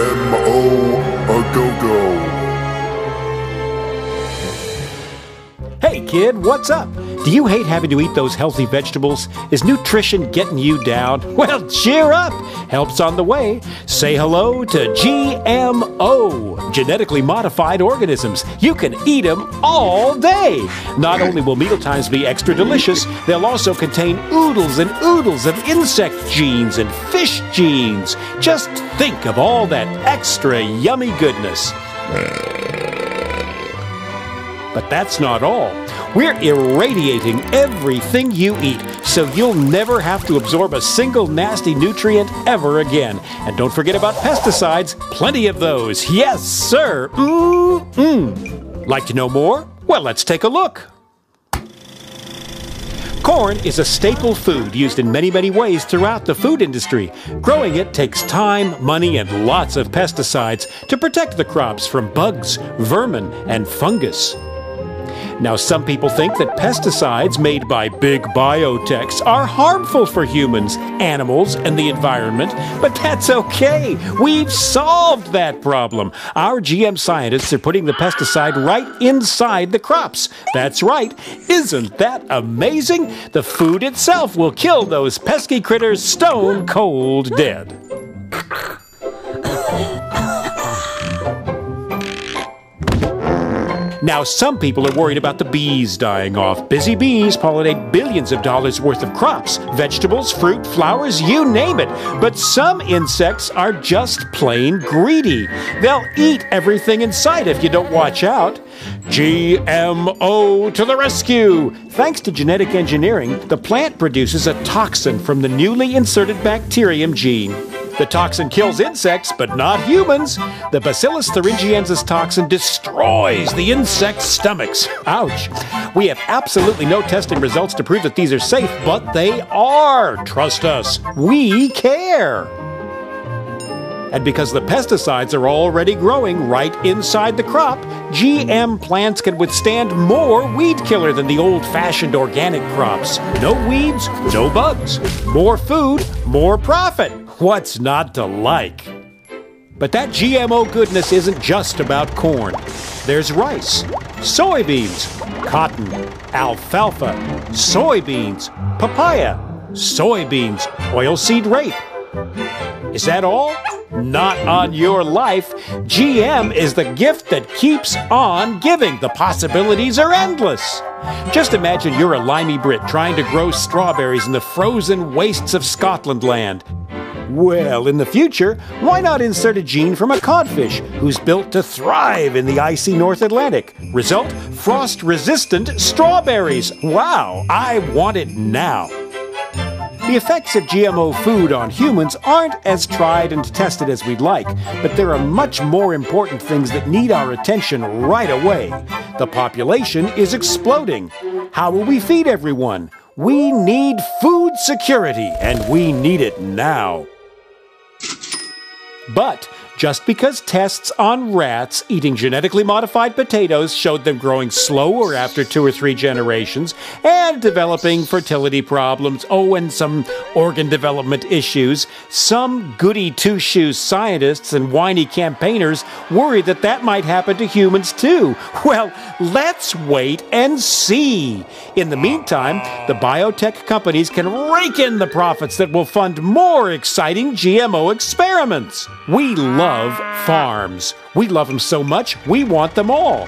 GMO A Go Go. Hey kid, what's up? Do you hate having to eat those healthy vegetables? Is nutrition getting you down? Well, cheer up! Help's on the way. Say hello to GMO, genetically modified organisms. You can eat them all day. Not only will mealtimes be extra delicious, they'll also contain oodles and oodles of insect genes and fish genes. Just think of all that extra yummy goodness. But that's not all. We're irradiating everything you eat, so you'll never have to absorb a single nasty nutrient ever again. And don't forget about pesticides. Plenty of those. Yes, sir. Like to know more? Well, let's take a look. Corn is a staple food used in many, many ways throughout the food industry. Growing it takes time, money, and lots of pesticides to protect the crops from bugs, vermin, and fungus. Now, some people think that pesticides made by big biotechs are harmful for humans, animals, and the environment, but that's okay. We've solved that problem. Our GM scientists are putting the pesticide right inside the crops. That's right. Isn't that amazing? The food itself will kill those pesky critters stone cold dead. Now, some people are worried about the bees dying off. Busy bees pollinate billions of dollars worth of crops, vegetables, fruit, flowers, you name it. But some insects are just plain greedy. They'll eat everything in sight if you don't watch out. GMO to the rescue! Thanks to genetic engineering, the plant produces a toxin from the newly inserted bacterium gene. The toxin kills insects, but not humans. The Bacillus thuringiensis toxin destroys the insects' stomachs. Ouch. We have absolutely no testing results to prove that these are safe, but they are. Trust us. We care. And because the pesticides are already growing right inside the crop, GM plants can withstand more weed killer than the old-fashioned organic crops. No weeds, no bugs. More food, more profit. What's not to like? But that GMO goodness isn't just about corn. There's rice, soybeans, cotton, alfalfa, soybeans, papaya, soybeans, oilseed rape. Is that all? Not on your life. GM is the gift that keeps on giving. The possibilities are endless. Just imagine you're a limey Brit trying to grow strawberries in the frozen wastes of Scotland land. Well, in the future, why not insert a gene from a codfish who's built to thrive in the icy North Atlantic? Result, frost-resistant strawberries. Wow, I want it now. The effects of GMO food on humans aren't as tried and tested as we'd like, but there are much more important things that need our attention right away. The population is exploding. How will we feed everyone? We need food security, and we need it now. But just because tests on rats eating genetically modified potatoes showed them growing slower after 2 or 3 generations and developing fertility problems, and some organ development issues, some goody two-shoes scientists and whiny campaigners worry that that might happen to humans too. Well, let's wait and see. In the meantime, the biotech companies can rake in the profits that will fund more exciting GMO experiments. We love farms. We love them so much, we want them all.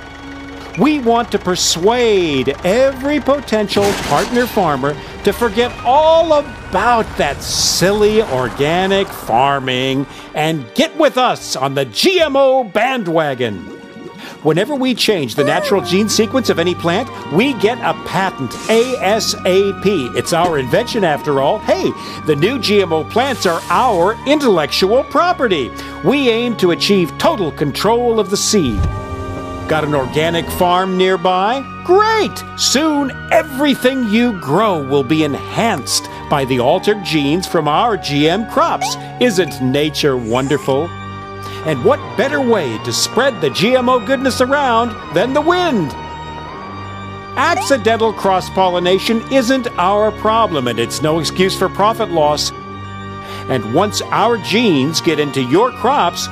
We want to persuade every potential partner farmer to forget all about that silly organic farming and get with us on the GMO bandwagon. Whenever we change the natural gene sequence of any plant, we get a patent ASAP. It's our invention after all. Hey, the new GMO plants are our intellectual property. We aim to achieve total control of the seed. Got an organic farm nearby? Great! Soon everything you grow will be enhanced by the altered genes from our GM crops. Isn't nature wonderful? And what better way to spread the GMO goodness around than the wind? Accidental cross-pollination isn't our problem, and it's no excuse for profit loss. And once our genes get into your crops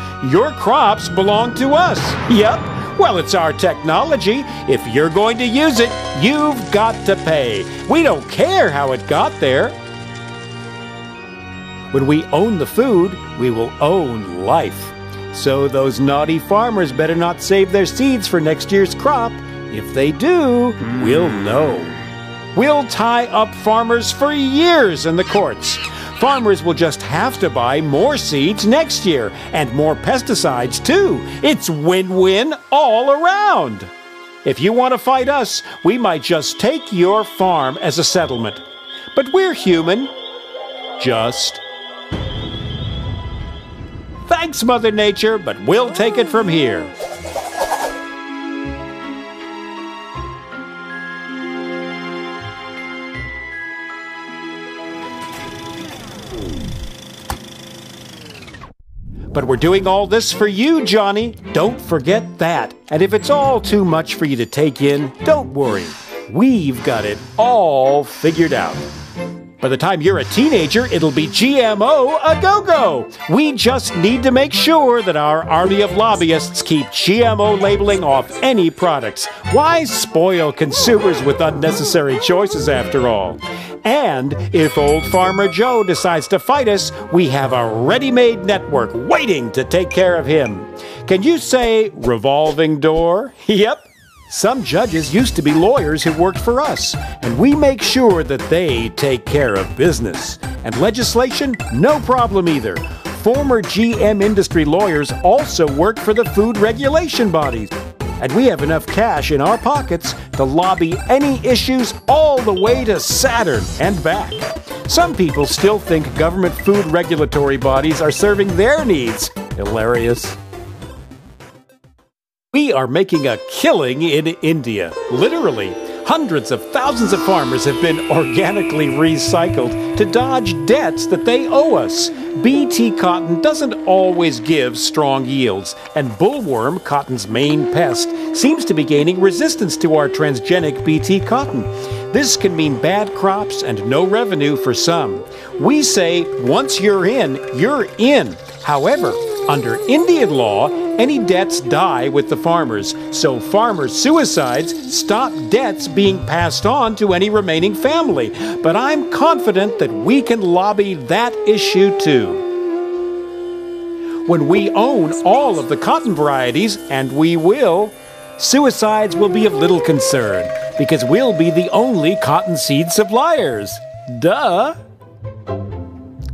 belong to us. Yep. Well, it's our technology. If you're going to use it, you've got to pay. We don't care how it got there. When we own the food, we will own life. So those naughty farmers better not save their seeds for next year's crop. If they do, we'll know. We'll tie up farmers for years in the courts. Farmers will just have to buy more seeds next year, and more pesticides too. It's win-win all around. If you want to fight us, we might just take your farm as a settlement. But we're human. Just. Thanks, Mother Nature, but we'll take it from here. But we're doing all this for you, Johnny. Don't forget that. And if it's all too much for you to take in, don't worry. We've got it all figured out. By the time you're a teenager, it'll be GMO A Go Go. We just need to make sure that our army of lobbyists keep GMO labeling off any products. Why spoil consumers with unnecessary choices after all? And if old Farmer Joe decides to fight us, we have a ready-made network waiting to take care of him. Can you say revolving door? Yep. Some judges used to be lawyers who worked for us, and we make sure that they take care of business. And legislation? No problem either. Former GM industry lawyers also work for the food regulation bodies. And we have enough cash in our pockets to lobby any issues all the way to Saturn and back. Some people still think government food regulatory bodies are serving their needs. Hilarious. We are making a killing in India. Literally, hundreds of thousands of farmers have been organically recycled to dodge debts that they owe us. BT cotton doesn't always give strong yields, and bullworm, cotton's main pest, seems to be gaining resistance to our transgenic BT cotton. This can mean bad crops and no revenue for some. We say, once you're in, you're in. However, under Indian law, any debts die with the farmers, so farmer suicides stop debts being passed on to any remaining family. But I'm confident that we can lobby that issue too. When we own all of the cotton varieties, and we will, suicides will be of little concern, because we'll be the only cottonseed suppliers. Duh!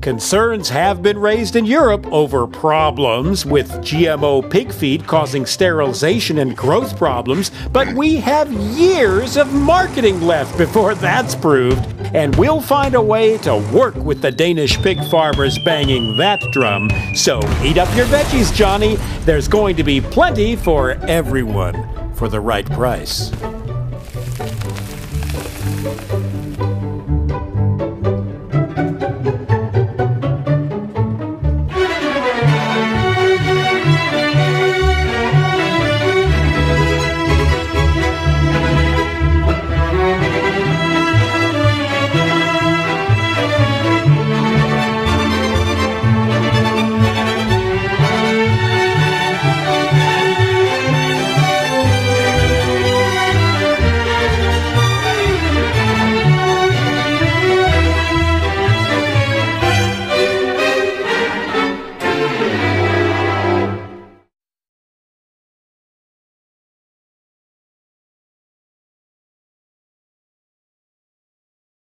Concerns have been raised in Europe over problems with GMO pig feed causing sterilization and growth problems, but we have years of marketing left before that's proved, and we'll find a way to work with the Danish pig farmers banging that drum. So eat up your veggies, Johnny. There's going to be plenty for everyone for the right price.